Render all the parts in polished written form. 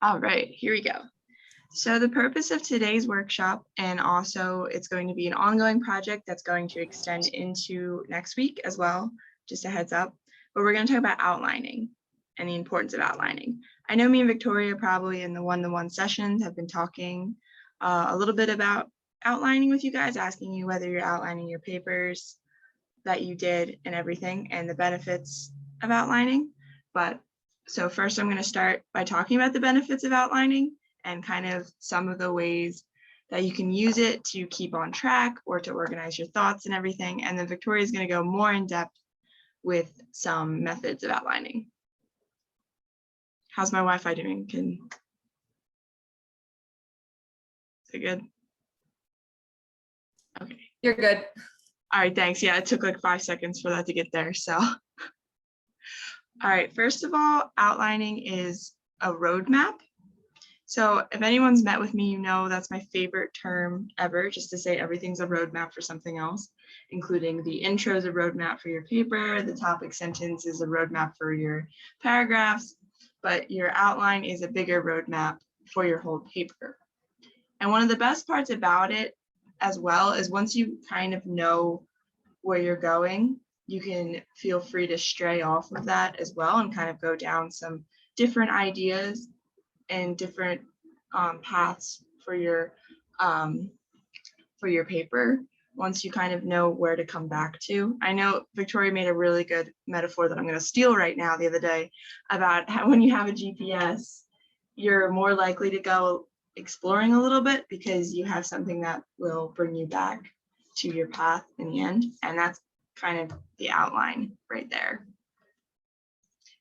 All right, here we go. So the purpose of today's workshop, and also it's going to be an ongoing project that's going to extend into next week as well, just a heads up, but we're going to talk about outlining and the importance of outlining. I know me and Victoria probably in the one-to-one sessions have been talking a little bit about outlining with you guys, asking you whether you're outlining your papers that you did and everything and the benefits of outlining. But so first I'm going to start by talking about the benefits of outlining and kind of some of the ways that you can use it to keep on track or to organize your thoughts and everything. And then Victoria is going to go more in depth with some methods of outlining. How's my Wi-Fi doing? Is it good? Okay. You're good. All right, thanks. Yeah, it took like 5 seconds for that to get there. So, all right, first of all, outlining is a roadmap. So if anyone's met with me, you know that's my favorite term ever, just to say everything's a roadmap for something else, including the intro is a roadmap for your paper, the topic sentence is a roadmap for your paragraphs, but your outline is a bigger roadmap for your whole paper. And one of the best parts about it as well is once you kind of know where you're going, you can feel free to stray off of that as well and kind of go down some different ideas and different paths for your paper once you kind of know where to come back to. I know Victoria made a really good metaphor that I'm going to steal right now the other day about how when you have a GPS, you're more likely to go exploring a little bit because you have something that will bring you back to your path in the end. And that's kind of the outline right there.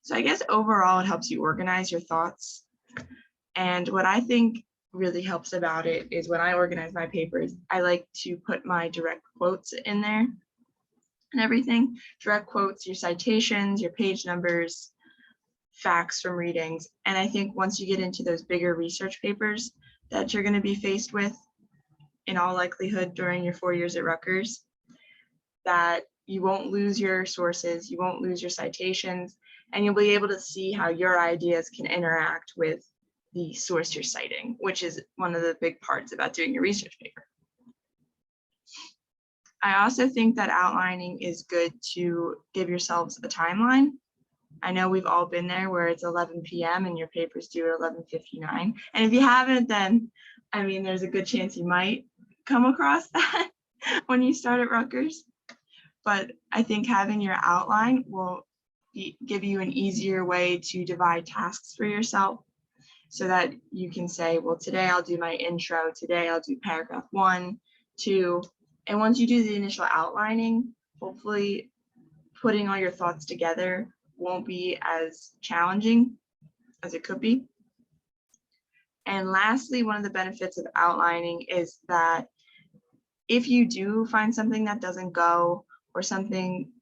So I guess overall it helps you organize your thoughts. And what I think really helps about it is when I organize my papers, I like to put my direct quotes in there and everything. Direct quotes, your citations, your page numbers, facts from readings. And I think once you get into those bigger research papers that you're going to be faced with in all likelihood during your 4 years at Rutgers, that you won't lose your sources, you won't lose your citations, and you'll be able to see how your ideas can interact with the source you're citing, which is one of the big parts about doing your research paper. I also think that outlining is good to give yourselves a timeline. I know we've all been there where it's 11 p.m. and your paper's due at 11:59. And if you haven't, then, I mean, there's a good chance you might come across that when you start at Rutgers. But I think having your outline will give you an easier way to divide tasks for yourself so that you can say, well, today I'll do my intro, today I'll do paragraph 1, 2. And once you do the initial outlining, hopefully putting all your thoughts together won't be as challenging as it could be. And lastly, one of the benefits of outlining is that if you do find something that doesn't go or an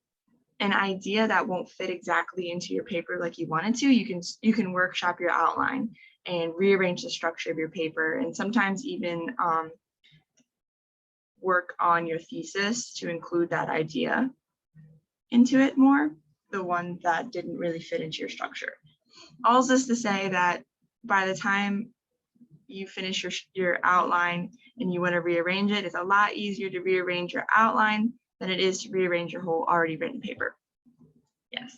idea that won't fit exactly into your paper like you wanted to, you can workshop your outline and rearrange the structure of your paper, and sometimes even work on your thesis to include that idea into it more, the one that didn't really fit into your structure. All this to say that by the time you finish your outline and you want to rearrange it, it's a lot easier to rearrange your outline than it is to rearrange your whole already written paper. Yes.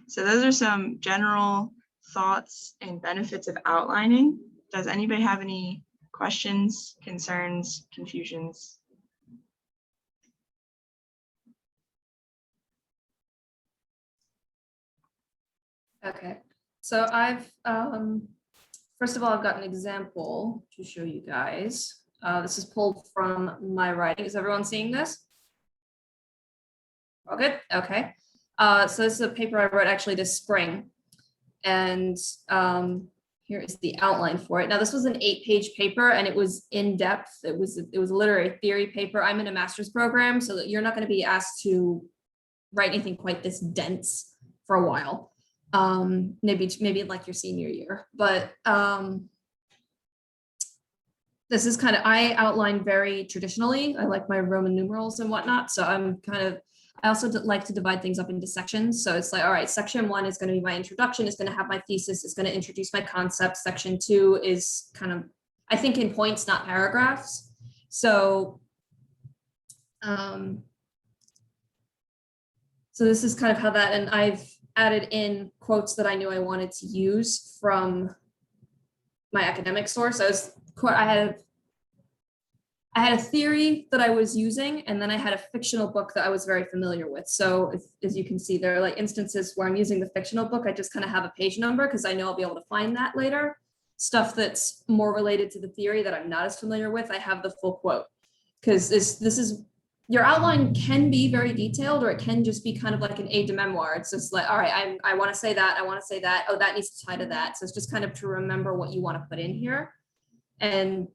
So those are some general thoughts and benefits of outlining. Does anybody have any questions, concerns, confusions? Okay, so I've, first of all, I've got an example to show you guys. This is pulled from my writing. Is everyone seeing this? All good? Okay. So this is a paper I wrote actually this spring. And here is the outline for it. Now, this was an 8-page paper and it was in depth. It was a literary theory paper. I'm in a master's program, so that you're not going to be asked to write anything quite this dense for a while. Maybe like your senior year, but this is kind of, I outline very traditionally. I like my Roman numerals and whatnot. So I'm kind of, I also like to divide things up into sections. So it's like, all right, section 1 is going to be my introduction. It's going to have my thesis. It's going to introduce my concepts. Section 2 is kind of, I think, in points, not paragraphs. So, so this is kind of how that, and I've added in quotes that I knew I wanted to use from my academic source. I had a theory that I was using, and then I had a fictional book that I was very familiar with. So as you can see, there are like instances where I'm using the fictional book. I just kind of have a page number because I know I'll be able to find that later. Stuff that's more related to the theory that I'm not as familiar with, I have the full quote. Because this is, your outline can be very detailed, or it can just be kind of like an aide de memoire. It's just like, all right, I want to say that, I want to say that. Oh, that needs to tie to that. So it's just kind of to remember what you want to put in here. And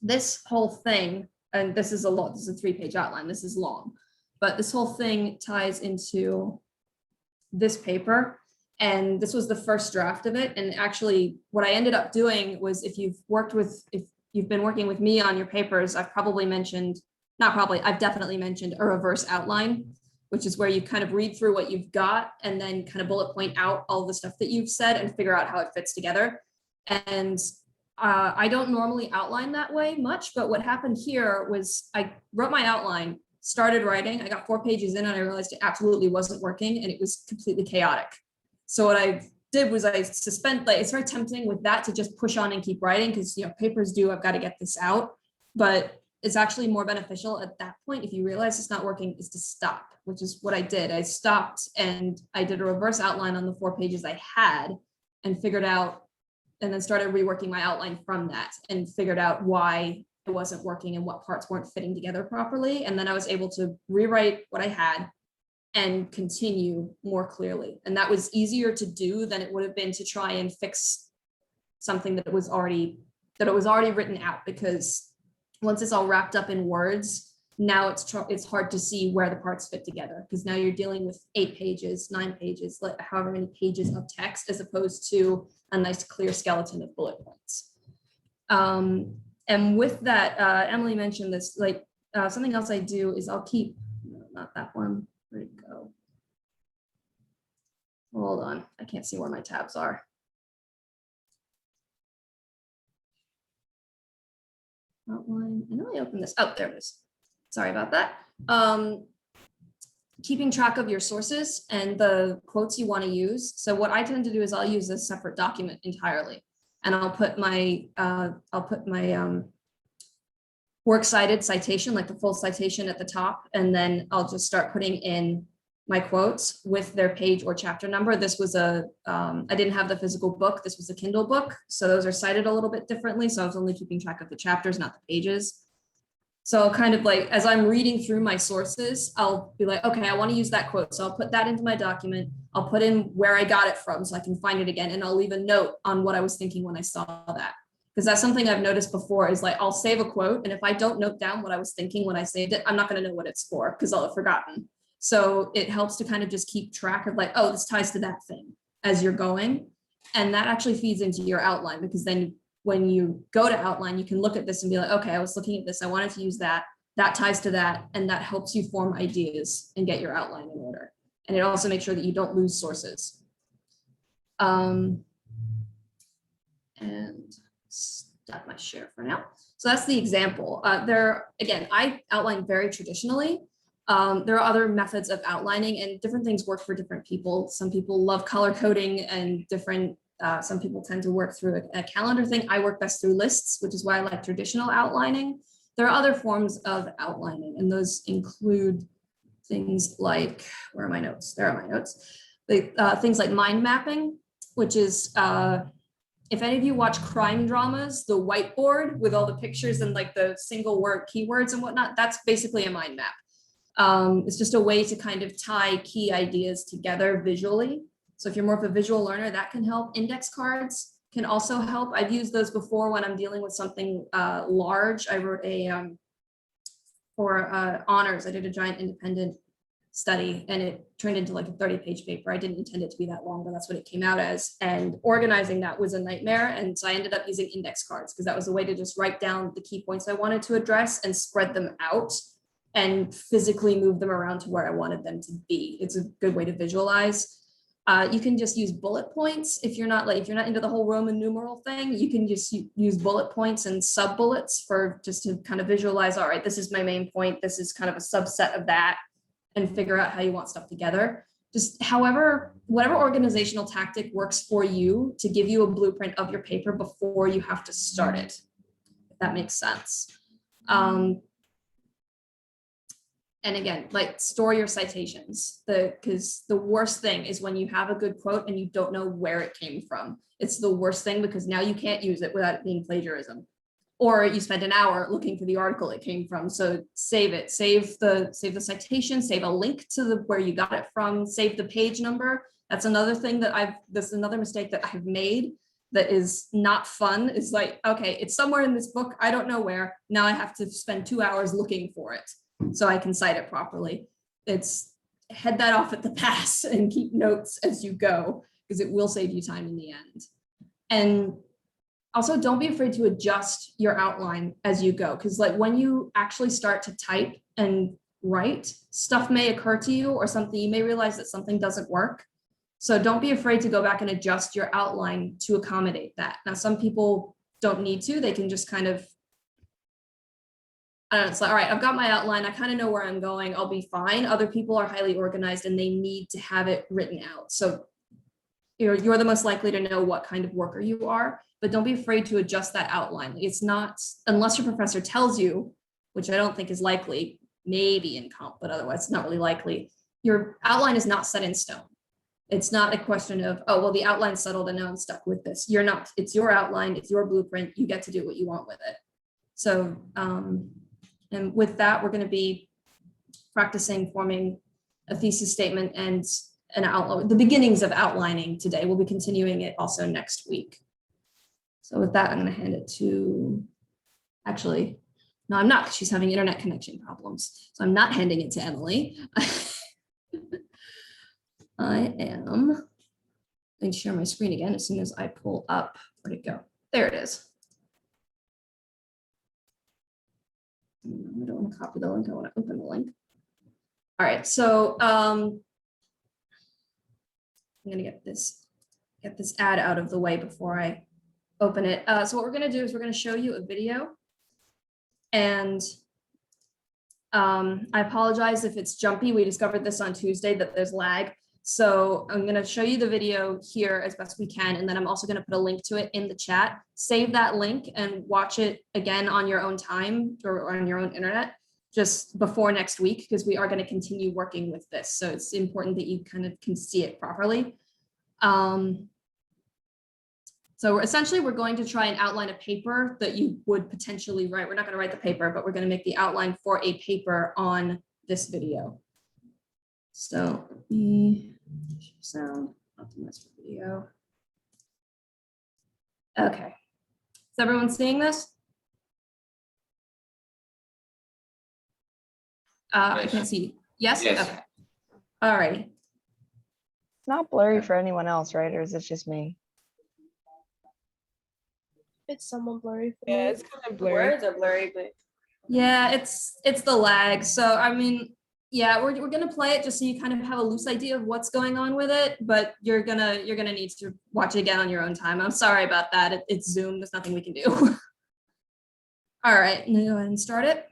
this whole thing, and this is a lot, this is a 3-page outline, this is long, but this whole thing ties into this paper. And this was the first draft of it. And actually what I ended up doing was, if you've been working with me on your papers, I've definitely mentioned a reverse outline, which is where you kind of read through what you've got and then kind of bullet point out all the stuff that you've said and figure out how it fits together. And I don't normally outline that way much, but what happened here was I wrote my outline, started writing, I got 4 pages in and I realized it absolutely wasn't working and it was completely chaotic. So what I did was I suspend, like, it's very tempting with that to just push on and keep writing because, you know, papers due, I've got to get this out, but it's actually more beneficial at that point, if you realize it's not working, is to stop, which is what I did. I stopped and I did a reverse outline on the 4 pages I had and figured out, and then started reworking my outline from that and figured out why it wasn't working and what parts weren't fitting together properly. And then I was able to rewrite what I had and continue more clearly. And that was easier to do than it would have been to try and fix something that was already written out, because once it's all wrapped up in words, now it's hard to see where the parts fit together, because now you're dealing with 8 pages, 9 pages, however many pages of text, as opposed to a nice clear skeleton of bullet points. And with that, Emily mentioned this, like something else I do is I'll keep, no, not that one, where'd it go? Hold on, I can't see where my tabs are. Outline, I know I opened this, oh, there it is. Sorry about that. Keeping track of your sources and the quotes you want to use. So what I tend to do is I'll use a separate document entirely, and I'll put my works cited citation, like the full citation at the top, and then I'll just start putting in my quotes with their page or chapter number. This was I didn't have the physical book. This was a Kindle book. So those are cited a little bit differently. So I was only keeping track of the chapters, not the pages. So kind of like, as I'm reading through my sources, I'll be like, okay, I want to use that quote. So I'll put that into my document. I'll put in where I got it from so I can find it again. And I'll leave a note on what I was thinking when I saw that. Because that's something I've noticed before, is like, I'll save a quote. And if I don't note down what I was thinking when I saved it, I'm not going to know what it's for because I'll have forgotten. So it helps to kind of just keep track of like, oh, this ties to that thing as you're going. And that actually feeds into your outline, because then when you go to outline, you can look at this and be like, okay, I was looking at this, I wanted to use that, that ties to that, and that helps you form ideas and get your outline in order. And it also makes sure that you don't lose sources. And stop my share for now. So that's the example. Again, I outline very traditionally. There are other methods of outlining, and different things work for different people. Some people love color coding, and some people tend to work through a calendar thing. I work best through lists, which is why I like traditional outlining. There are other forms of outlining, and those include things like, where are my notes? There are my notes. Things like mind mapping, which is, if any of you watch crime dramas, the whiteboard with all the pictures and like the single word keywords and whatnot, that's basically a mind map. It's just a way to kind of tie key ideas together visually. So if you're more of a visual learner, that can help. Index cards can also help. I've used those before when I'm dealing with something large. I wrote for honors, I did a giant independent study, and it turned into like a 30-page paper. I didn't intend it to be that long, but that's what it came out as. And organizing that was a nightmare. And so I ended up using index cards, because that was a way to just write down the key points I wanted to address and spread them out. and physically move them around to where I wanted them to be. It's a good way to visualize. You can just use bullet points. If you're not into the whole Roman numeral thing, you can just use bullet points and sub bullets for just to kind of visualize, all right, this is my main point. This is kind of a subset of that, and figure out how you want stuff together. Just whatever organizational tactic works for you to give you a blueprint of your paper before you have to start it, if that makes sense. And again, like, store your citations, because the worst thing is when you have a good quote and you don't know where it came from. It's the worst thing, because now you can't use it without it being plagiarism, or you spent an hour looking for the article it came from. So save it, save the citation, save a link to where you got it from, save the page number. That's another thing that's another mistake that I've made that is not fun. Is like, okay, it's somewhere in this book, I don't know where. Now I have to spend 2 hours looking for it so I can cite it properly. It's head that off at the pass and keep notes as you go, because it will save you time in the end. And also, don't be afraid to adjust your outline as you go, because like when you actually start to type and write, stuff may occur to you, or something, you may realize that something doesn't work. So don't be afraid to go back and adjust your outline to accommodate that. Now, some people don't need to, they can just kind of, I don't know, it's like, all right, I've got my outline, I kind of know where I'm going, I'll be fine. Other people are highly organized and they need to have it written out. So you're the most likely to know what kind of worker you are, but don't be afraid to adjust that outline. It's not, unless your professor tells you, which I don't think is likely, maybe in comp, but otherwise it's not really likely. Your outline is not set in stone. It's not a question of, oh, well, the outline's settled and now I'm stuck with this. You're not, it's your outline, it's your blueprint, you get to do what you want with it. So, and with that, we're going to be practicing forming a thesis statement and an outline, the beginnings of outlining today. We'll be continuing it also next week. So with that, I'm going to hand it to, actually, no, I'm not, because she's having internet connection problems. So I'm not handing it to Emily. I am going to share my screen again as soon as I pull up, where'd it go? There it is. I don't want to copy the link, I want to open the link. All right, so I'm going to get this ad out of the way before I open it. So what we're going to do is we're going to show you a video, and I apologize if it's jumpy. We discovered this on Tuesday that there's lag. So I'm going to show you the video here as best we can, and then I'm also going to put a link to it in the chat. Save that link and watch it again on your own time or on your own internet just before next week, because we are going to continue working with this. So it's important that you kind of can see it properly. So essentially, we're going to try and outline a paper that you would potentially write. We're not going to write the paper, but we're going to make the outline for a paper on this video. So let me sound, optimize for video. Okay, is everyone seeing this? I can't see. Yes? Yes. Okay. All righty. It's not blurry for anyone else, right? Or is it just me? It's somewhat blurry for Yeah, me. it's kind of The blurry. words are blurry, but Yeah, it's the lag. So I mean, yeah, we're gonna play it just so you kind of have a loose idea of what's going on with it, but you're gonna need to watch it again on your own time. I'm sorry about that. It's Zoom. There's nothing we can do. All right, I'm gonna go ahead and start it.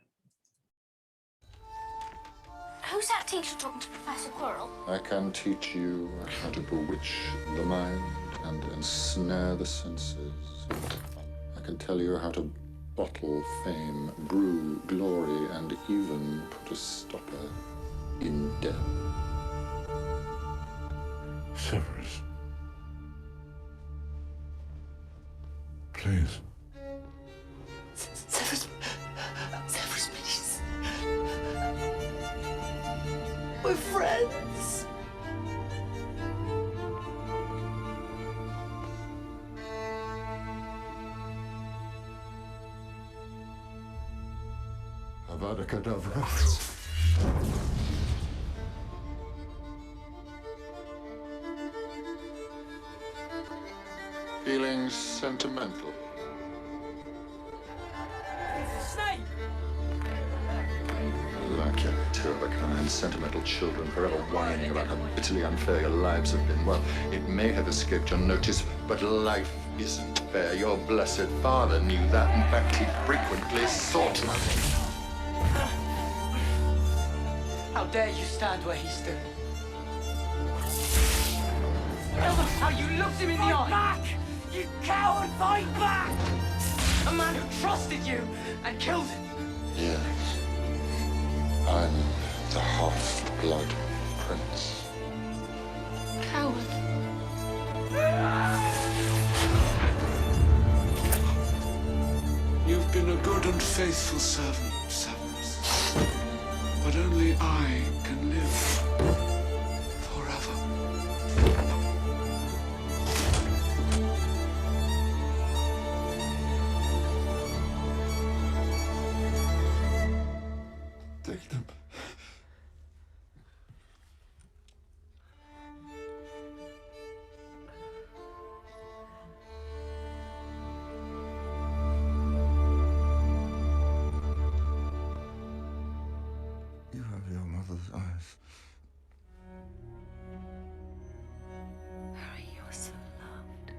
Who's that teacher talking to Professor Quirrell? I can teach you how to bewitch the mind and ensnare the senses. I can tell you how to bottle fame, brew glory, and even put a stopper in death. Severus. Please. Severus, please. We're friends. Avada Kedavra. Feeling sentimental. Snake! Like of the kind, sentimental children forever whining about how bitterly unfair your lives have been. Well, it may have escaped your notice, but life isn't fair. Your blessed father knew that. In fact, he frequently sought nothing. How dare you stand where he stood? Tell them how you looked him in the eye. Fight back! You coward, fight back! A man who trusted you and killed him. Yes. I'm the half-blood prince. Coward. You've been a good and faithful servant, Severus. But only I can live forever. Take them. You have your mother's eyes. Harry, you're so loved.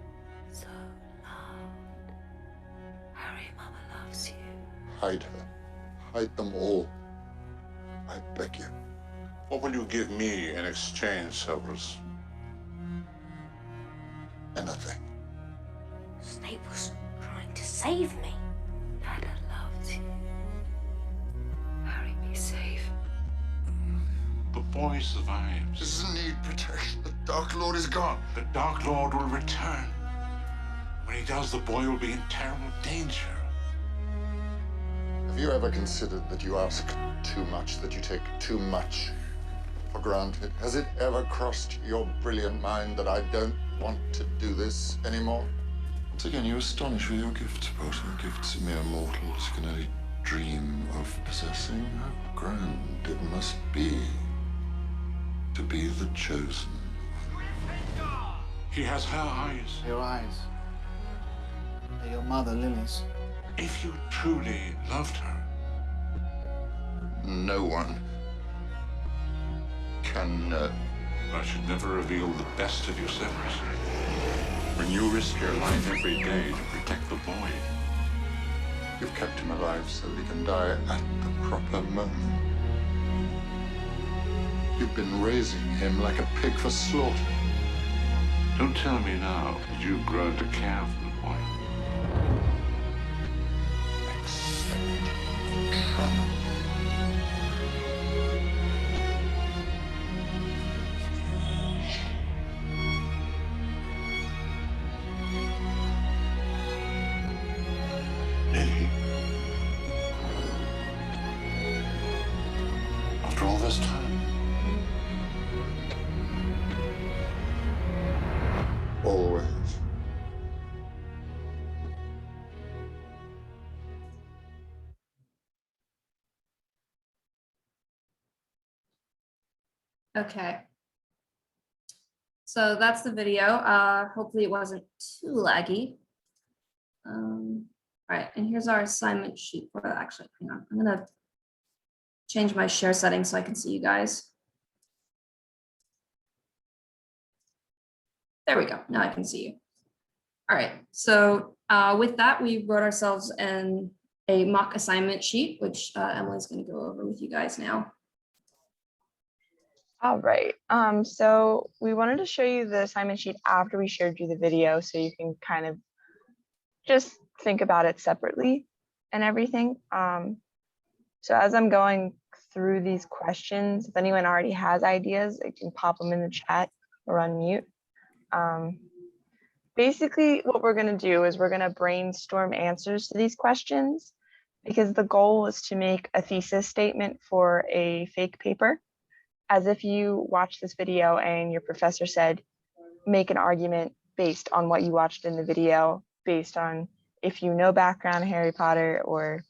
So loved. Harry, Mama loves you. Hide her. Hide them all. I beg you. What will you give me in exchange, Severus? Anything. Snape was trying to save me. Dada loved you. Harry, be safe. The boy survives. Doesn't need protection. The Dark Lord is gone. The Dark Lord will return. When he does, the boy will be in terrible danger. Have you ever considered that you ask too much, that you take too much for granted? Has it ever crossed your brilliant mind that I don't want to do this anymore? Once again, you astonish with your gifts, Potter. Gifts mere mortals can only dream of possessing. How grand it must be to be the chosen. He has her eyes. Your eyes. They're your mother, Lily's. If you truly loved her, No one can know. I should never reveal the best of you, Severus. When you risk your life every day to protect the boy, You've kept him alive so he can die at the proper moment. You've been raising him like a pig for slaughter. don't tell me now that you've grown to care for the boy. Lily, after all this time, Always. Okay. So that's the video. Hopefully it wasn't too laggy. All right, and here's our assignment sheet for that. Actually, hang on. I'm gonna change my share settings so I can see you guys. There we go. Now I can see you. All right. So with that, we wrote ourselves a mock assignment sheet, which Emily's going to go over with you guys now. All right. So we wanted to show you the assignment sheet after we shared you the video, so you can kind of just think about it separately and everything. So as I'm going through these questions, if anyone already has ideas, they can pop them in the chat or unmute. Basically, what we're going to do is we're going to brainstorm answers to these questions, because the goal is to make a thesis statement for a fake paper, as if you watched this video and your professor said, make an argument based on what you watched in the video, based on if you know background on Harry Potter, or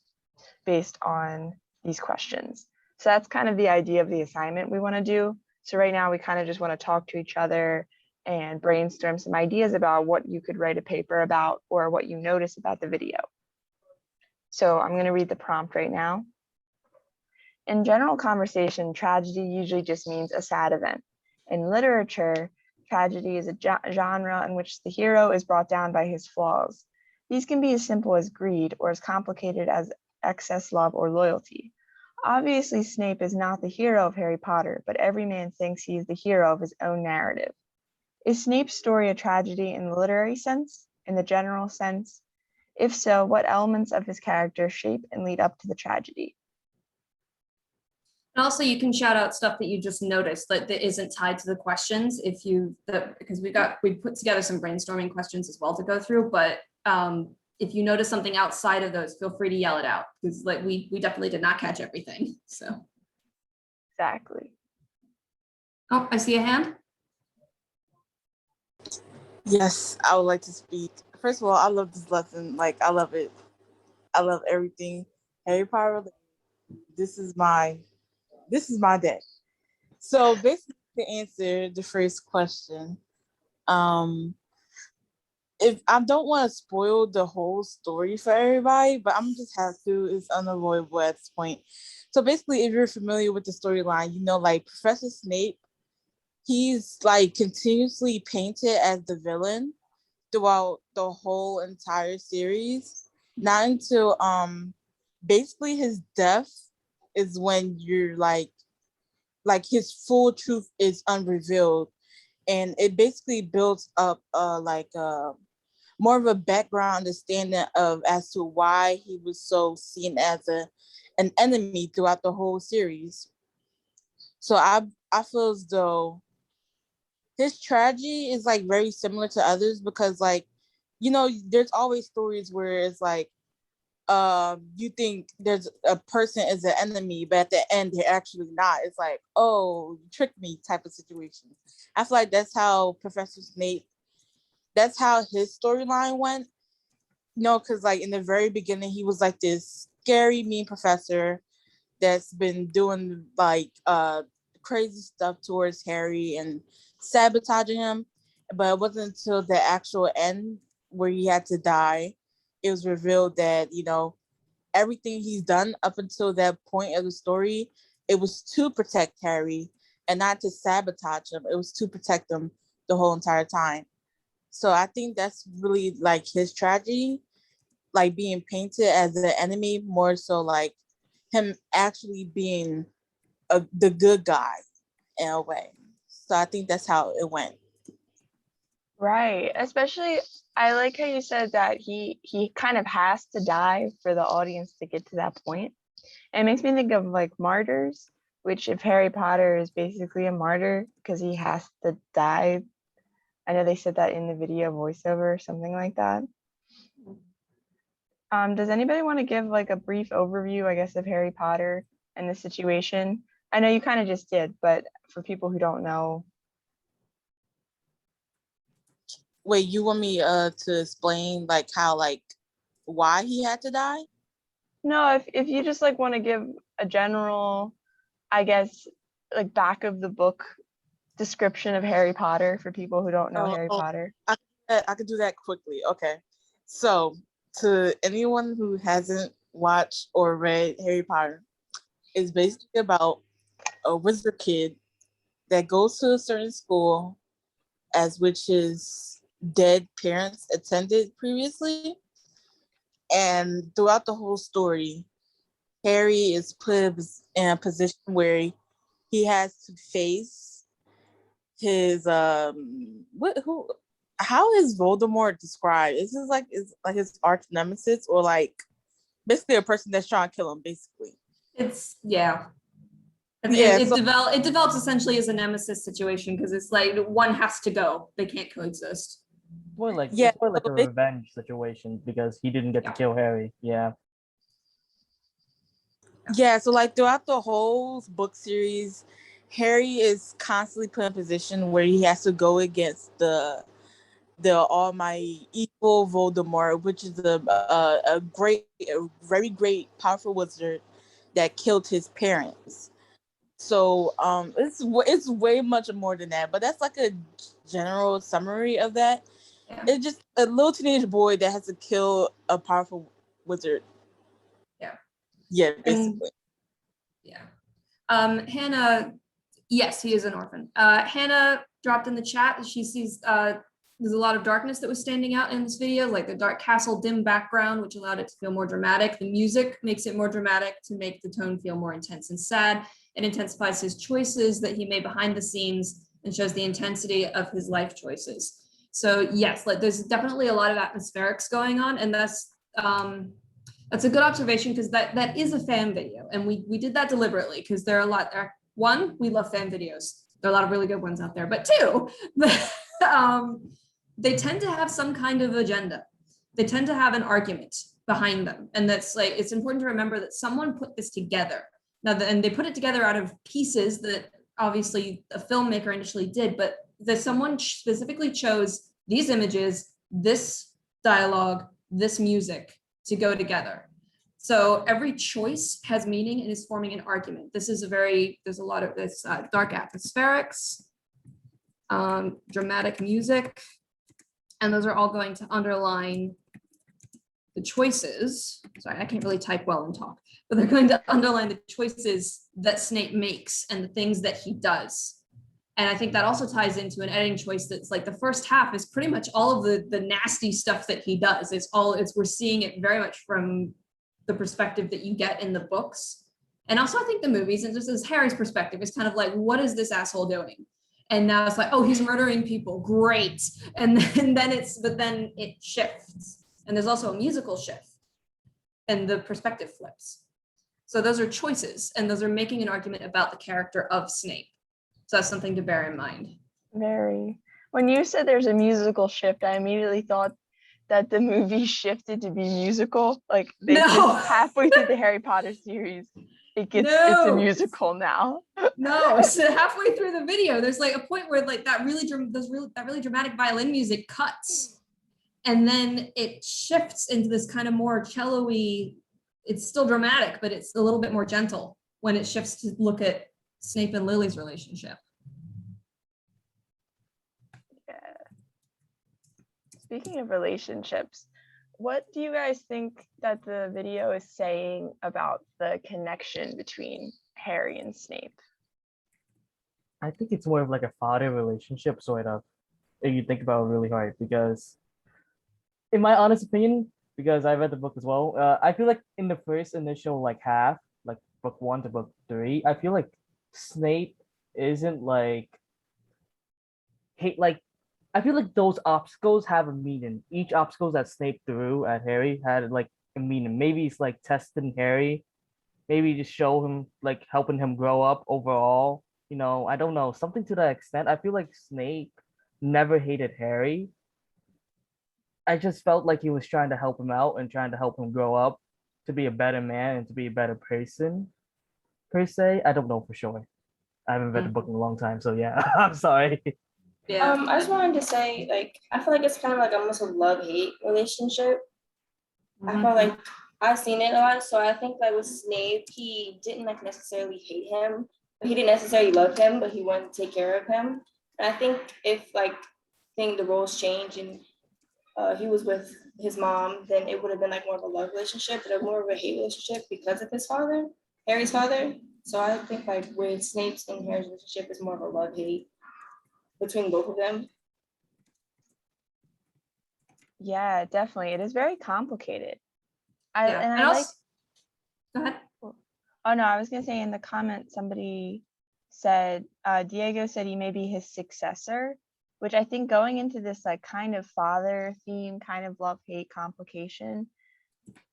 based on these questions. So that's kind of the idea of the assignment we want to do. So right now we kind of just want to talk to each other and brainstorm some ideas about what you could write a paper about, or what you notice about the video. So I'm going to read the prompt right now. In general conversation, tragedy usually just means a sad event. In literature, tragedy is a genre in which the hero is brought down by his flaws. These can be as simple as greed or as complicated as excess love or loyalty. Obviously, Snape is not the hero of Harry Potter, but every man thinks he is the hero of his own narrative. Is Snape's story a tragedy in the literary sense, in the general sense? If so, what elements of his character shape and lead up to the tragedy? And also you can shout out stuff that you just noticed that isn't tied to the questions because we put together some brainstorming questions as well to go through, but if you notice something outside of those, feel free to yell it out because we definitely did not catch everything. So Exactly. oh, I see a hand. Yes, I would like to speak. First of all, I love this lesson. Like, I love it. I love everything Harry Potter. This is my day. So basically, to answer the first question, if I don't want to spoil the whole story for everybody, but I'm just have to. It's unavoidable at this point. So basically, if you're familiar with the storyline, you know, like Professor Snape, he's like continuously painted as the villain throughout the whole entire series. Not until basically his death is when you're like his full truth is unrevealed, and it basically builds up more of a background understanding of as to why he was so seen as an enemy throughout the whole series. So I feel as though his tragedy is like very similar to others because, like, you know, there's always stories where it's like you think there's a person is an enemy, but at the end they're actually not. It's like, oh, you tricked me type of situation. I feel like that's how Professor Snape, that's how his storyline went. You know, because like in the very beginning, he was like this scary, mean professor that's been doing like crazy stuff towards Harry and sabotaging him. But it wasn't until the actual end where he had to die, it was revealed that, you know, everything he's done up until that point of the story, it was to protect Harry and not to sabotage him. It was to protect him the whole entire time. So I think that's really like his tragedy, like being painted as an enemy, more so like him actually being the good guy in a way. So I think that's how it went. Right. Especially, I like how you said that he kind of has to die for the audience to get to that point. And it makes me think of like martyrs, which if Harry Potter is basically a martyr because he has to die. I know they said that in the video voiceover or something like that. Does anybody want to give like a brief overview, I guess, of Harry Potter and the situation? I know you kind of just did, but for people who don't know. Wait, you want me to explain like how, like, why he had to die? No, if you just like want to give a general, I guess, like back of the book description of Harry Potter for people who don't know Harry Potter. I could do that quickly. Okay. So to anyone who hasn't watched or read Harry Potter, it's basically about a wizard kid that goes to a certain school as which his dead parents attended previously. And throughout the whole story, Harry is put in a position where he has to face his how is Voldemort described? Is his arch nemesis, or like basically a person that's trying to kill him, basically? It's yeah. Yeah, It develops essentially as a nemesis situation because it's like one has to go. They can't coexist. It's more like a revenge situation because he didn't get to kill Harry. Yeah. Yeah, so like throughout the whole book series, Harry is constantly put in a position where he has to go against the almighty evil Voldemort, which is a very great, powerful wizard that killed his parents. So it's way much more than that, but that's like a general summary of that. Yeah. It's just a little teenage boy that has to kill a powerful wizard. Yeah. Yeah, basically. Yeah. Hannah, yes, he is an orphan. Hannah dropped in the chat that she sees there's a lot of darkness that was standing out in this video, like the dark castle, dim background, which allowed it to feel more dramatic. The music makes it more dramatic to make the tone feel more intense and sad. It intensifies his choices that he made behind the scenes and shows the intensity of his life choices. So yes, like there's definitely a lot of atmospherics going on, and that's a good observation because that is a fan video, and we did that deliberately because there are a lot there. One, we love fan videos. There are a lot of really good ones out there, but two, they tend to have some kind of agenda. They tend to have an argument behind them, and that's like it's important to remember that someone put this together. Now, and they put it together out of pieces that obviously a filmmaker initially did, but that someone specifically chose these images, this dialogue, this music to go together. So every choice has meaning and is forming an argument. This is there's a lot of this dark atmospherics, dramatic music, and those are all going to underline the choices. Sorry, I can't really type well and talk, but they're going to underline the choices that Snape makes and the things that he does. And I think that also ties into an editing choice that's like the first half is pretty much all of the nasty stuff that he does. We're seeing it very much from the perspective that you get in the books. And also I think the movies, and just as Harry's perspective, is kind of like, what is this asshole doing? And now it's like, oh, he's murdering people, great. And then it shifts. And there's also a musical shift and the perspective flips. So those are choices, and those are making an argument about the character of Snape. So that's something to bear in mind. Very. When you said there's a musical shift, I immediately thought that the movie shifted to be musical. Like just halfway through the Harry Potter series, it's a musical now. No, so halfway through the video, there's like a point where like that really dramatic violin music cuts, and then it shifts into this kind of more cello-y. It's still dramatic, but it's a little bit more gentle when it shifts to look at Snape and Lily's relationship. Yeah. Speaking of relationships, what do you guys think that the video is saying about the connection between Harry and Snape? I think it's more of like a father relationship, sort of, if you think about it really hard, because in my honest opinion, because I read the book as well, I feel like in the first initial like half, like book 1 to book 3, I feel like Snape isn't like I feel like those obstacles have a meaning. Each obstacle that Snape threw at Harry had like a meaning. Maybe it's like testing Harry, maybe just show him, like helping him grow up overall. You know, I don't know, something to that extent. I feel like Snape never hated Harry. I just felt like he was trying to help him out and trying to help him grow up to be a better man and to be a better person, per se. I don't know for sure. I haven't read the book in a long time, so yeah, I'm sorry. Yeah. I just wanted to say, like, I feel like it's kind of like almost a love-hate relationship. I feel like I've seen it a lot, so I think like with Snape, he didn't like necessarily hate him, but he didn't necessarily love him, but he wanted to take care of him. And I think if like the roles change and he was with his mom, then it would have been like more of a love relationship, but more of a hate relationship because of his father, Harry's father. So I think like with Snape's and Harry's relationship is more of a love-hate between both of them. Yeah, definitely. It is very complicated. Go ahead. Oh no, I was gonna say in the comments somebody said Diego said he may be his successor, which I think going into this like kind of father theme, kind of love-hate complication,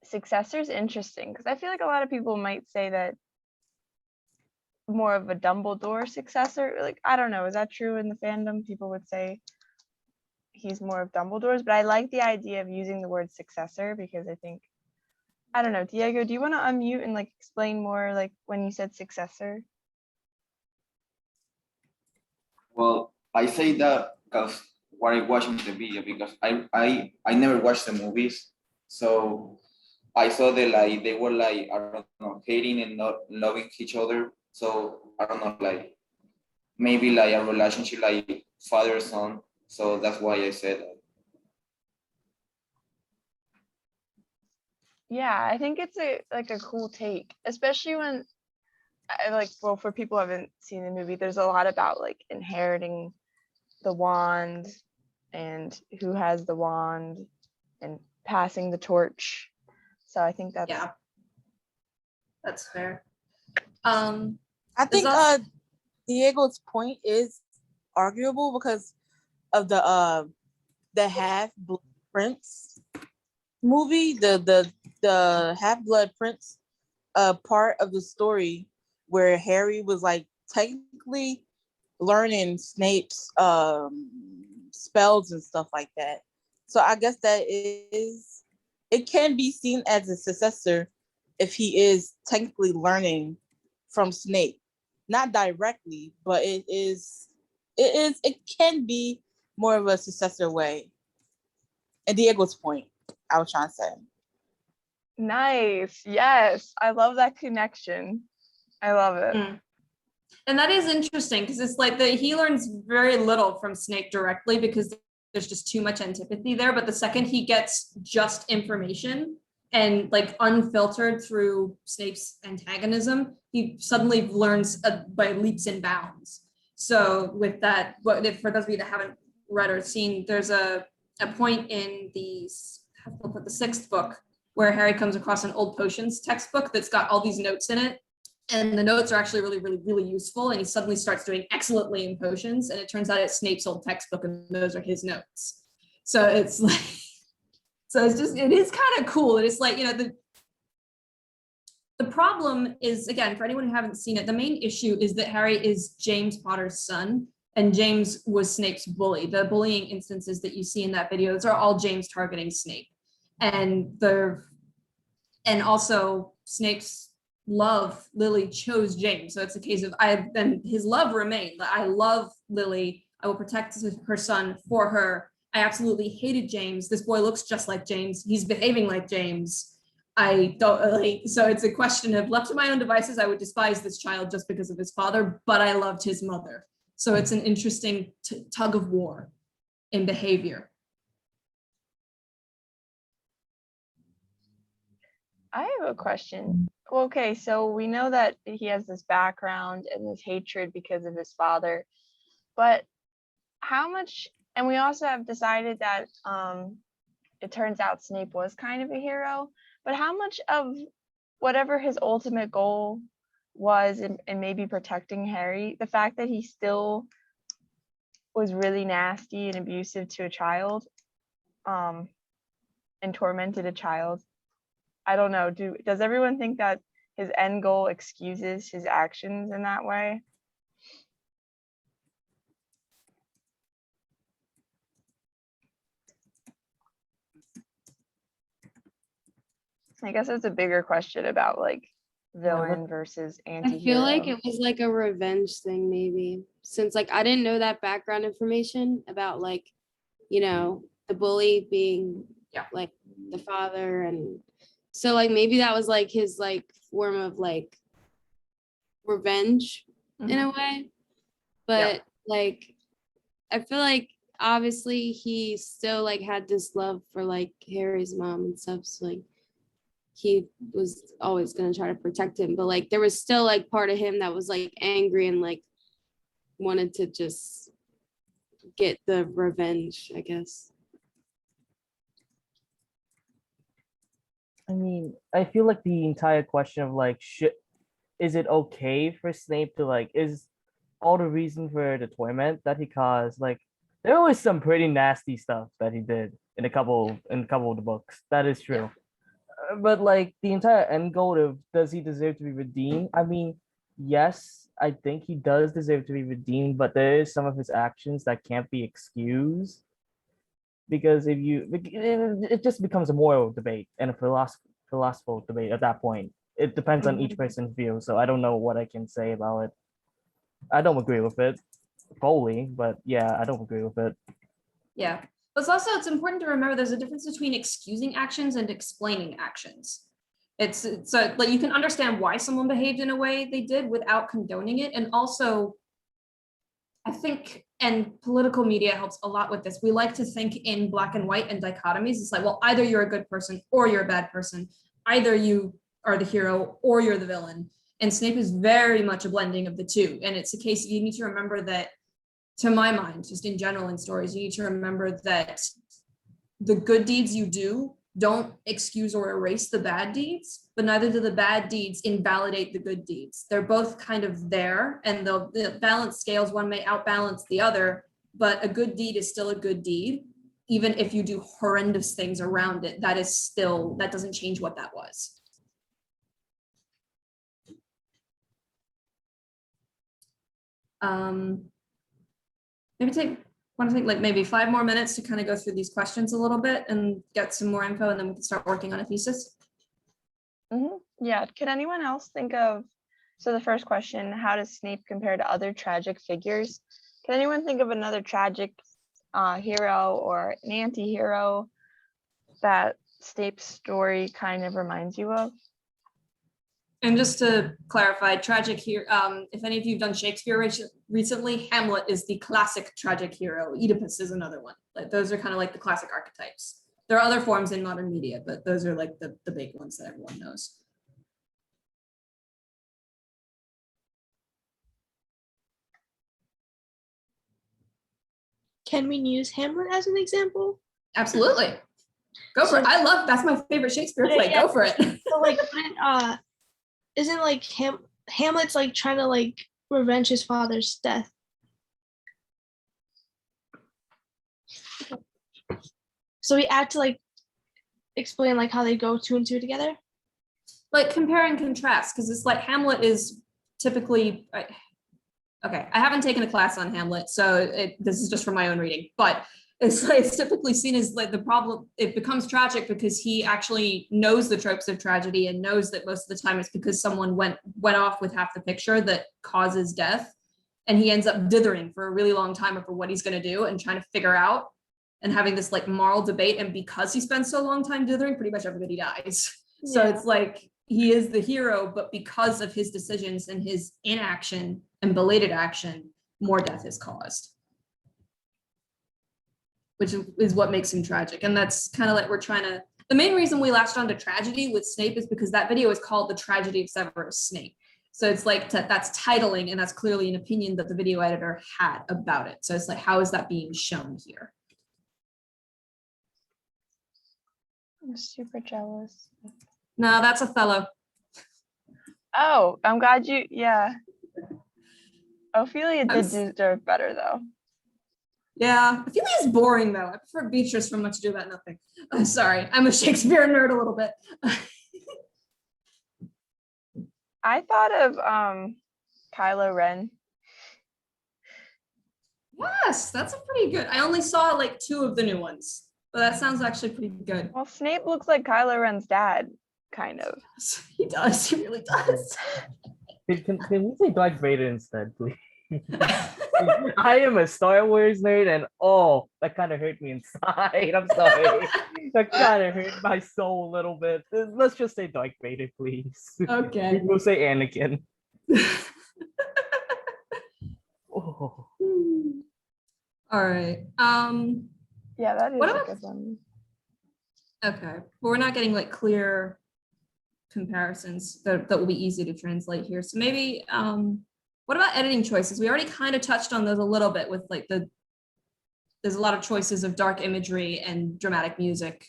successor is interesting because I feel like a lot of people might say that more of a Dumbledore successor. Like, I don't know, is that true in the fandom? People would say he's more of Dumbledore's, but I like the idea of using the word successor because I think, I don't know, Diego, do you want to unmute and like explain more like when you said successor? Well, I say that because what I watched in the video, because I never watched the movies, so I saw that like they were like, I don't know, hating and not loving each other. So I don't know, like maybe like a relationship like father son. So that's why I said that. Yeah, I think it's a cool take, especially when I like, well, for people who haven't seen the movie, there's a lot about like inheriting the wand and who has the wand and passing the torch. So I think that's Yeah, that's fair. I There's think also- Diego's point is arguable because of the Half-Blood Prince movie, the Half-Blood Prince part of the story where Harry was like technically learning Snape's spells and stuff like that. So I guess that it can be seen as a successor if he is technically learning from Snape. Not directly, but it can be more of a successor way. And Diego's point, I was trying to say. nice. Yes, I love that connection. I love it. And that is interesting because it's like he learns very little from Snape directly because there's just too much antipathy there. But the second he gets just information and like unfiltered through Snape's antagonism, he suddenly learns by leaps and bounds. So with that, but if for those of you that haven't read or seen, there's a point in the sixth book where Harry comes across an old potions textbook that's got all these notes in it. And the notes are actually really, really, really useful. And he suddenly starts doing excellently in potions. And it turns out it's Snape's old textbook and those are his notes. So it's like, it is kind of cool. It's like, you know, the problem is, again, for anyone who haven't seen it, the main issue is that Harry is James Potter's son. And James was Snape's bully. The bullying instances that you see in that video, those are all James targeting Snape. And also Snape's love, Lily chose James. So it's a case of his love remained. I love Lily. I will protect her son for her. I absolutely hated James. This boy looks just like James. He's behaving like James. I don't like, so it's a question of left to my own devices, I would despise this child just because of his father, but I loved his mother. So it's an interesting tug of war in behavior. I have a question. Well, okay, so we know that he has this background and this hatred because of his father, but how much, and we also have decided that it turns out Snape was kind of a hero, but how much of whatever his ultimate goal was in maybe protecting Harry, the fact that he still was really nasty and abusive to a child, and tormented a child, I don't know. Does everyone think that his end goal excuses his actions in that way? I guess it's a bigger question about like villain versus anti-hero. I feel like it was like a revenge thing, maybe, since like I didn't know that background information about like, you know, the bully being like the father, and so like maybe that was like his like form of like revenge in a way. But like I feel like obviously he still like had this love for like Harry's mom and stuff, so like he was always going to try to protect him, but like there was still like part of him that was like angry and like wanted to just get the revenge, I guess. I mean, I feel like the entire question of like, is it okay for Snape to like, is all the reason for the torment that he caused, like there was some pretty nasty stuff that he did in a couple of the books. That is true. But like the entire end goal of does he deserve to be redeemed? I mean, yes, I think he does deserve to be redeemed, but there is some of his actions that can't be excused, because if you, it just becomes a moral debate and a philosophical debate at that point. It depends on each person's view, so I don't know what I can say about it. I don't agree with it fully, but yeah, I don't agree with it. Yeah. But it's important to remember there's a difference between excusing actions and explaining actions. It's so like you can understand why someone behaved in a way they did without condoning it. And also, I think, and political media helps a lot with this. We like to think in black and white and dichotomies. It's like, well, either you're a good person or you're a bad person. Either you are the hero or you're the villain. And Snape is very much a blending of the two. And it's a case you need to remember that, to my mind, just in general in stories, you need to remember that the good deeds you do don't excuse or erase the bad deeds, but neither do the bad deeds invalidate the good deeds. They're both kind of there, and the balance scales, one may outbalance the other, but a good deed is still a good deed. Even if you do horrendous things around it, that doesn't change what that was. Maybe want to take like maybe 5 more minutes to kind of go through these questions a little bit and get some more info, and then we can start working on a thesis. Yeah, could anyone else think of, so the first question, how does Snape compare to other tragic figures? Can anyone think of another tragic hero or an anti-hero that Snape's story kind of reminds you of? And just to clarify, tragic here, if any of you have done Shakespeare recently, Hamlet is the classic tragic hero. Oedipus is another one. Like, those are kind of like the classic archetypes. There are other forms in modern media, but those are like the big ones that everyone knows. Can we use Hamlet as an example? Absolutely. Go for it. That's my favorite Shakespeare play. Yeah. Go for it. So like, isn't like Hamlet's like trying to like revenge his father's death? So we had to like explain like how they go 2 and 2 together. Like compare and contrast, because it's like Hamlet is typically, okay, I haven't taken a class on Hamlet, so this is just from my own reading, but it's typically seen as like the problem, it becomes tragic because he actually knows the tropes of tragedy and knows that most of the time it's because someone went off with half the picture that causes death. And he ends up dithering for a really long time over what he's going to do and trying to figure out and having this like moral debate. And because he spends so long time dithering, pretty much everybody dies. Yeah. So it's like he is the hero, but because of his decisions and his inaction and belated action, more death is caused, which is what makes him tragic. And that's kind of like the main reason we latched onto tragedy with Snape is because that video is called The Tragedy of Severus Snape. So it's like that's titling, and that's clearly an opinion that the video editor had about it. So it's like, how is that being shown here? I'm super jealous. No, that's Othello. Oh, I'm glad yeah. Ophelia did deserve better though. Yeah, Ophelia is boring though. I prefer Beatrice from Much Ado About Nothing. I'm sorry, I'm a Shakespeare nerd a little bit. I thought of Kylo Ren. Yes, that's a pretty good. I only saw like 2 of the new ones, but that sounds actually pretty good. Well, Snape looks like Kylo Ren's dad, kind of. He does. He really does. Can we say Darth Vader instead, please? I am a Star Wars nerd, and that kind of hurt me inside. I'm sorry. That kind of hurt my soul a little bit. Let's just say Darth Vader, please. Okay. We'll say Anakin. All right. Yeah, that is a good one. Okay, but we're not getting like clear comparisons that will be easy to translate here. So maybe what about editing choices? We already kind of touched on those a little bit with like there's a lot of choices of dark imagery and dramatic music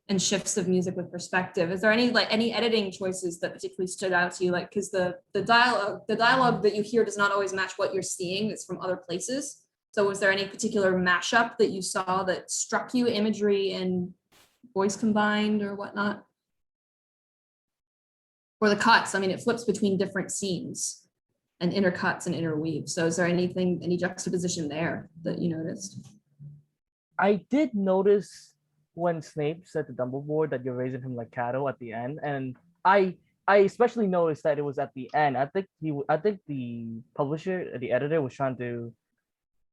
and shifts of music with perspective. Is there any editing choices that particularly stood out to you? Like, because the dialogue that you hear does not always match what you're seeing. It's from other places. So was there any particular mashup that you saw that struck you, imagery and voice combined or whatnot? Or the cuts, I mean, it flips between different scenes and intercuts and interweaves. So is there any juxtaposition there that you noticed? I did notice when Snape said to Dumbledore that you're raising him like cattle at the end, and I especially noticed that it was at the end. I think the publisher, the editor, was trying to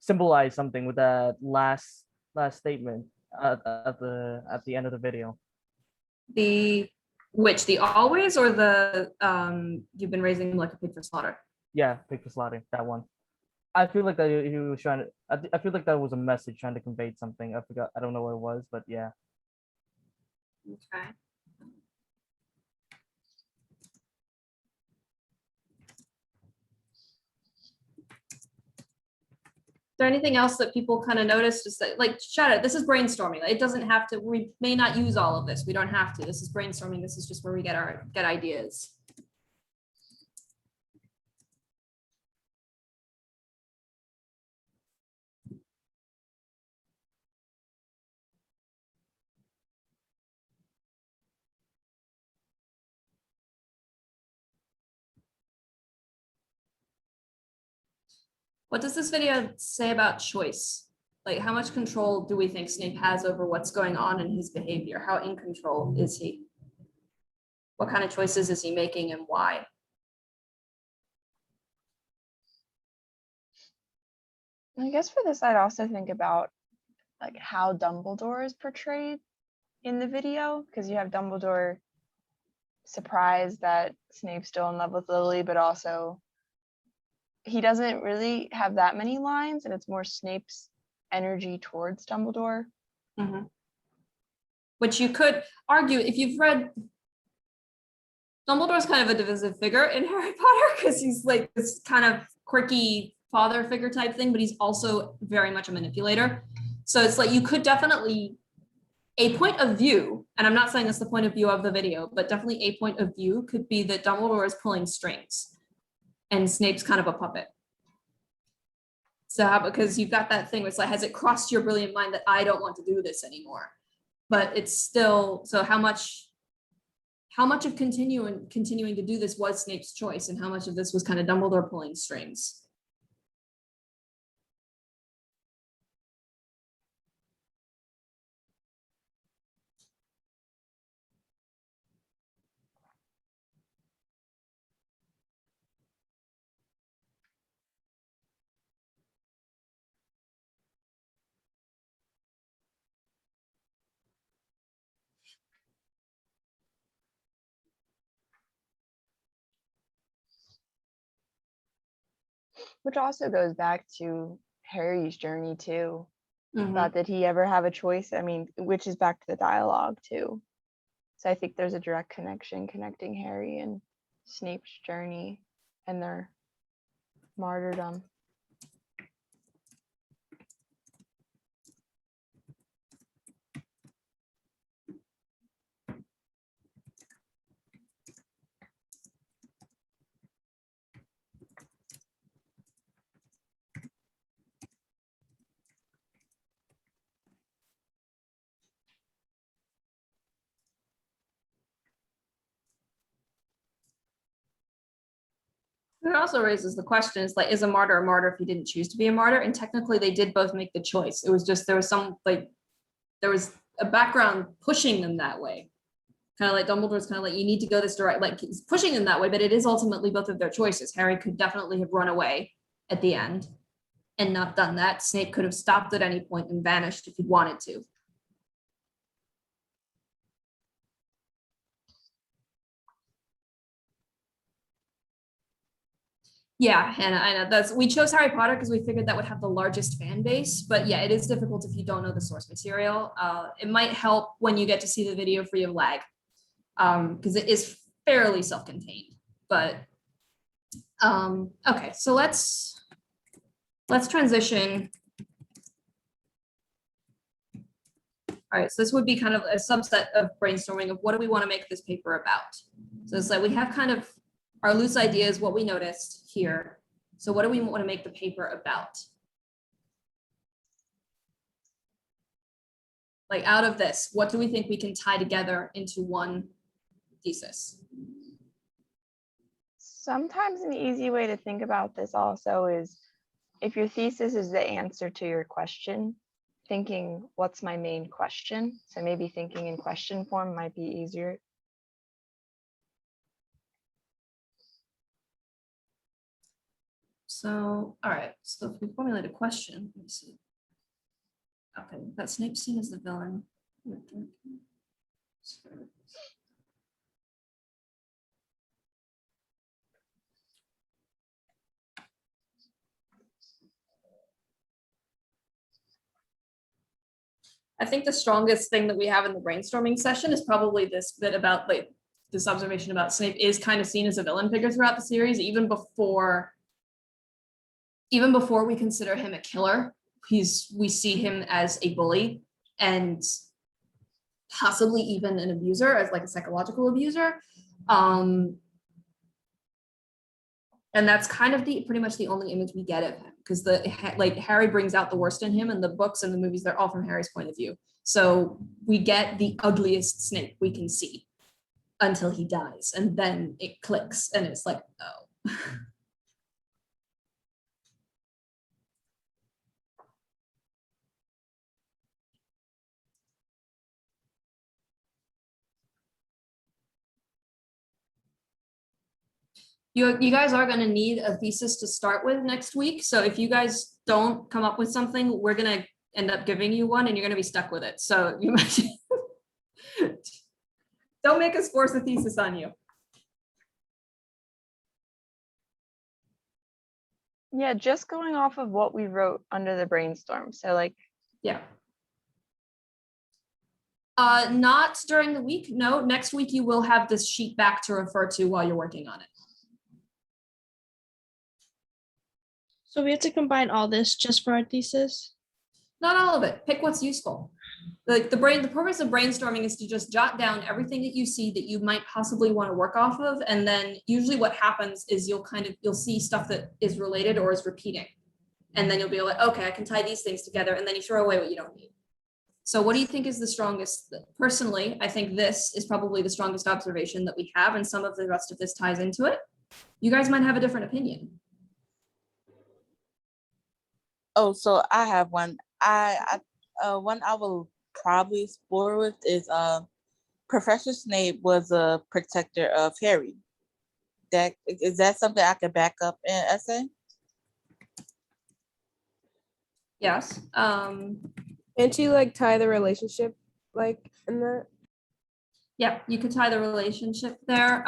symbolize something with that last statement at the end of the video. The always or the you've been raising him like a pig for slaughter? Yeah, pig for slaughter, that one. I feel like that he was trying to. I feel like that was a message trying to convey something. I forgot. I don't know what it was, but yeah. Okay. there anything else that people kind of noticed? Just like shout out, this is brainstorming. It doesn't have to, we may not use all of this. We don't have to. This is brainstorming. This is just where we get ideas. What does this video say about choice? Like, how much control do we think Snape has over what's going on in his behavior? How in control is he? What kind of choices is he making and why? I guess for this, I'd also think about like how Dumbledore is portrayed in the video, because you have Dumbledore surprised that Snape's still in love with Lily, but also he doesn't really have that many lines, and it's more Snape's energy towards Dumbledore. Mm-hmm. Which you could argue, if you've read, Dumbledore's kind of a divisive figure in Harry Potter, because he's like this kind of quirky father figure type thing, but he's also very much a manipulator. So it's like you could definitely, a point of view, and I'm not saying that's the point of view of the video, but definitely a point of view could be that Dumbledore is pulling strings and Snape's kind of a puppet. So because you've got that thing where it's like, has it crossed your brilliant mind that I don't want to do this anymore? But it's still, so how much of continuing to do this was Snape's choice, and how much of this was kind of Dumbledore pulling strings? Which also goes back to Harry's journey too. Mm-hmm. About did he ever have a choice? I mean, which is back to the dialogue too. So I think there's a direct connection connecting Harry and Snape's journey and their martyrdom. It also raises the question, is like, is a martyr if he didn't choose to be a martyr? And technically they did both make the choice. It was just, there was a background pushing them that way. Kind of like Dumbledore's kind of like, you need to go this direction, like he's pushing them that way, but it is ultimately both of their choices. Harry could definitely have run away at the end and not done that. Snape could have stopped at any point and vanished if he wanted to. Yeah, Hannah, I know we chose Harry Potter because we figured that would have the largest fan base, but yeah, it is difficult if you don't know the source material. It might help when you get to see the video free of lag, because it is fairly self-contained, but okay, so let's transition. All right, so this would be kind of a subset of brainstorming of what do we want to make this paper about. So it's like we have kind of our loose ideas, what we noticed here. So what do we want to make the paper about? Like out of this, what do we think we can tie together into one thesis? Sometimes an easy way to think about this also is if your thesis is the answer to your question, thinking what's my main question? So maybe thinking in question form might be easier. So, all right, so if we formulate a question, let me see. Okay, that Snape seen as the villain. I think the strongest thing that we have in the brainstorming session is probably this bit about like this observation about Snape is kind of seen as a villain figure throughout the series, even before even before we consider him a killer, we see him as a bully and possibly even an abuser, as like a psychological abuser. And that's kind of pretty much the only image we get of him, because like Harry brings out the worst in him, and the books and the movies, they're all from Harry's point of view. So we get the ugliest Snape we can see until he dies, and then it clicks and it's like, oh. You guys are going to need a thesis to start with next week. So if you guys don't come up with something, we're going to end up giving you one and you're going to be stuck with it. So you might don't make us force a thesis on you. Yeah, just going off of what we wrote under the brainstorm. So like, yeah. Not during the week. No, next week you will have this sheet back to refer to while you're working on it. So we have to combine all this just for our thesis? Not all of it. Pick what's useful. Like the purpose of brainstorming is to just jot down everything that you see that you might possibly want to work off of. And then usually what happens is you'll see stuff that is related or is repeating. And then you'll be like, okay, I can tie these things together. And then you throw away what you don't need. So what do you think is the strongest? Personally, I think this is probably the strongest observation that we have, and some of the rest of this ties into it. You guys might have a different opinion. Oh, so I have one. One I will probably explore with is Professor Snape was a protector of Harry. Is that something I could back up in an essay? Yes. Can't you like tie the relationship like in that? Yeah, you could tie the relationship there.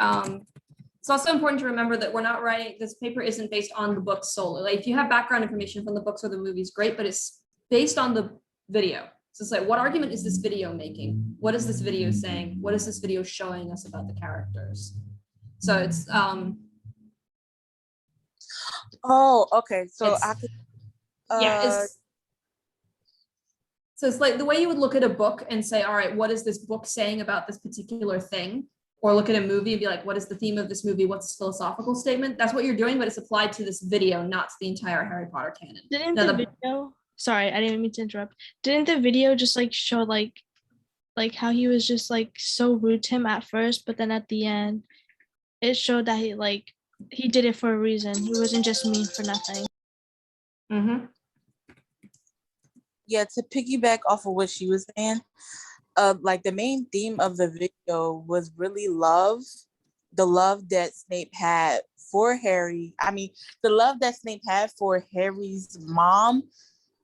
It's also important to remember that we're not writing, this paper isn't based on the books solely. Like if you have background information from the books or the movies, great, but it's based on the video. So it's like, what argument is this video making? What is this video saying? What is this video showing us about the characters? So it's oh, okay. So I could so it's like the way you would look at a book and say, all right, what is this book saying about this particular thing? Or look at a movie and be like, what is the theme of this movie? What's its philosophical statement? That's what you're doing, but it's applied to this video, not to the entire Harry Potter canon. Didn't the video, sorry, I didn't mean to interrupt. Didn't the video just like show like how he was just like so rude to him at first, but then at the end, it showed that he did it for a reason. He wasn't just mean for nothing. Mm-hmm. Yeah, to piggyback off of what she was saying, like the main theme of the video was really love, the love that Snape had for Harry. I mean, the love that Snape had for Harry's mom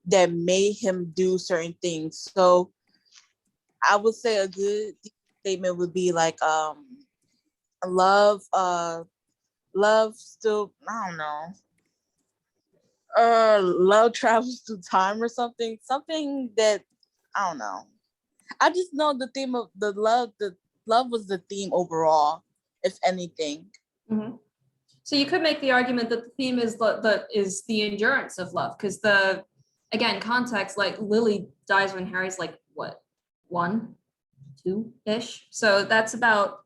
that made him do certain things. So I would say a good statement would be like, love still, I don't know. Love travels through time or something that I don't know. I just know the theme of the love was the theme overall, if anything. Mm-hmm. So you could make the argument that the theme is the endurance of love, because context, like Lily dies when Harry's like what, 1, 2-ish. So that's about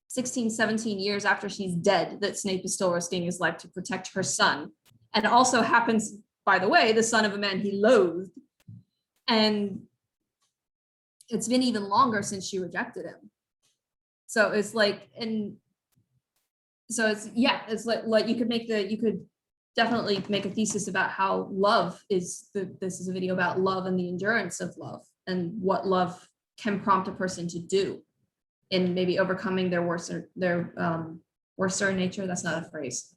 16, 17 years after she's dead that Snape is still risking his life to protect her son. And also happens, by the way, the son of a man he loathed. And it's been even longer since she rejected him. So it's like, it's like you could definitely make a thesis about how love is, this is a video about love and the endurance of love and what love can prompt a person to do in maybe overcoming their worser nature. That's not a phrase.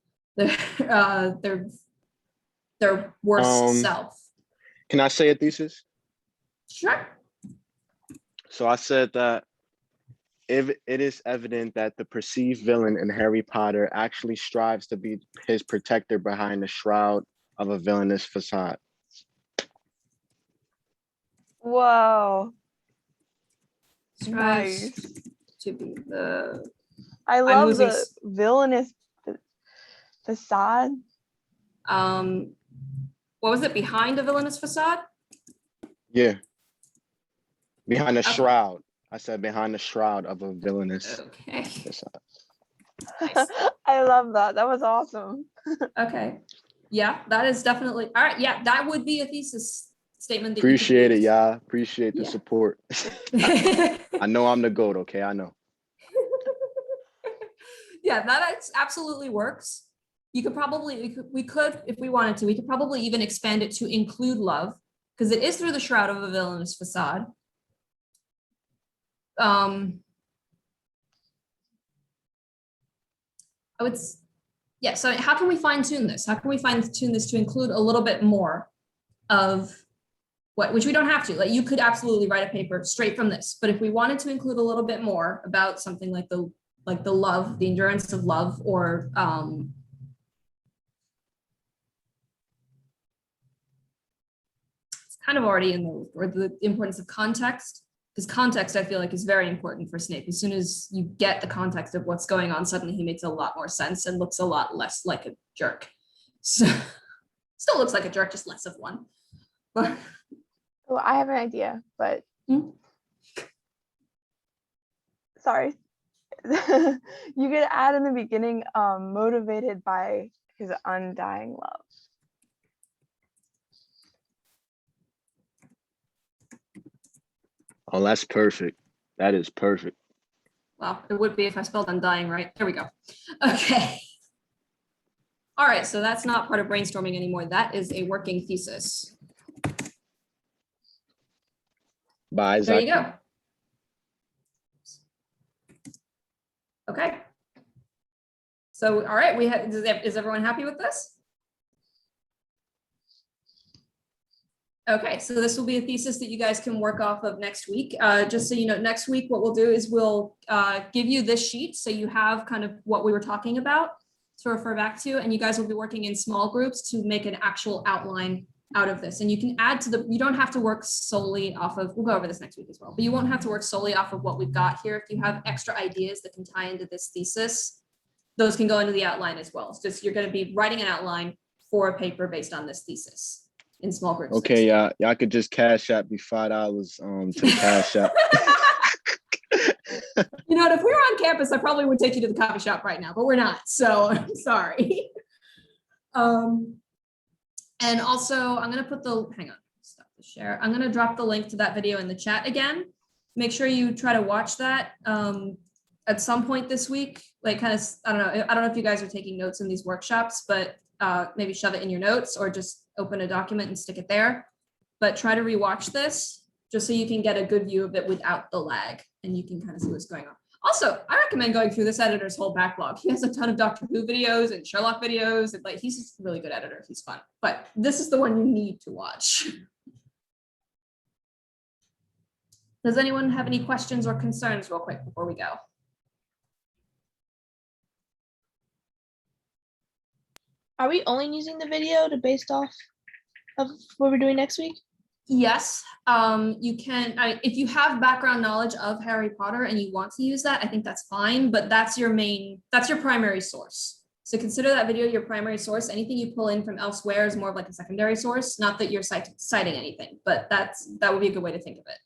Their worst self. Can I say a thesis? Sure. So I said that if it is evident that the perceived villain in Harry Potter actually strives to be his protector behind the shroud of a villainous facade. Whoa. Strives Nice. to be the. I love the villainous facade. What was it? Behind a villainous facade? Yeah. Behind the Okay. shroud. I said behind the shroud of a villainous Okay. facade. I love that. That was awesome. Okay. Yeah, that is definitely, all right. Yeah, that would be a thesis statement that Appreciate you it, y'all. Appreciate the Yeah. support. I know I'm the GOAT, okay? I know. Yeah, that absolutely works. You could probably, we could, if we wanted to, we could probably even expand it to include love, because it is through the shroud of a villainous facade. I would, yeah, so how can we fine tune this? How can we fine tune this to include a little bit more of what, which we don't have to, like you could absolutely write a paper straight from this, but if we wanted to include a little bit more about something like the love, the endurance of love, or it's kind of already in the, or the importance of context, because context I feel like is very important for Snape. As soon as you get the context of what's going on, suddenly he makes a lot more sense and looks a lot less like a jerk. So still looks like a jerk, just less of one. But Well, I have an idea, but sorry. You could add in the beginning, motivated by his undying love. Oh, that's perfect. That is perfect. well, it would be if I spelled undying right. There we go. Okay. All right, so that's not part of brainstorming anymore. That is a working thesis. Bye, There you Zaki. go. Okay. So, all right, we have, is everyone happy with this? Okay, so this will be a thesis that you guys can work off of next week. Just so you know, next week, what we'll do is we'll give you this sheet so you have kind of what we were talking about to refer back to, and you guys will be working in small groups to make an actual outline out of this. And you can add to the, you don't have to work solely off of, we'll go over this next week as well, but you won't have to work solely off of what we've got here. If you have extra ideas that can tie into this thesis, those can go into the outline as well. It's just, you're going to be writing an outline for a paper based on this thesis in small groups. Okay, y'all could just cash out me $5 to the cash app. You know what, if we were on campus, I probably would take you to the coffee shop right now, but we're not, so I'm sorry. And also I'm gonna put the, hang on, stop the share. I'm gonna drop the link to that video in the chat again. Make sure you try to watch that at some point this week. Like kind of, I don't know if you guys are taking notes in these workshops, but maybe shove it in your notes or just open a document and stick it there. But try to rewatch this just so you can get a good view of it without the lag and you can kind of see what's going on. Also, I recommend going through this editor's whole backlog. He has a ton of Doctor Who videos and Sherlock videos, and like he's just a really good editor. He's fun, but this is the one you need to watch. Does anyone have any questions or concerns real quick before we go? Are we only using the video to based off of what we're doing next week? Yes, you can, if you have background knowledge of Harry Potter and you want to use that, I think that's fine, but that's your primary source. So consider that video your primary source. Anything you pull in from elsewhere is more of like a secondary source, not that you're citing anything, but that would be a good way to think of it.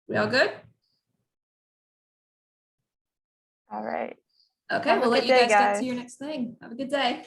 We all good? All right. Okay, Have a we'll let good you day, guys get to your next thing. Have a good day.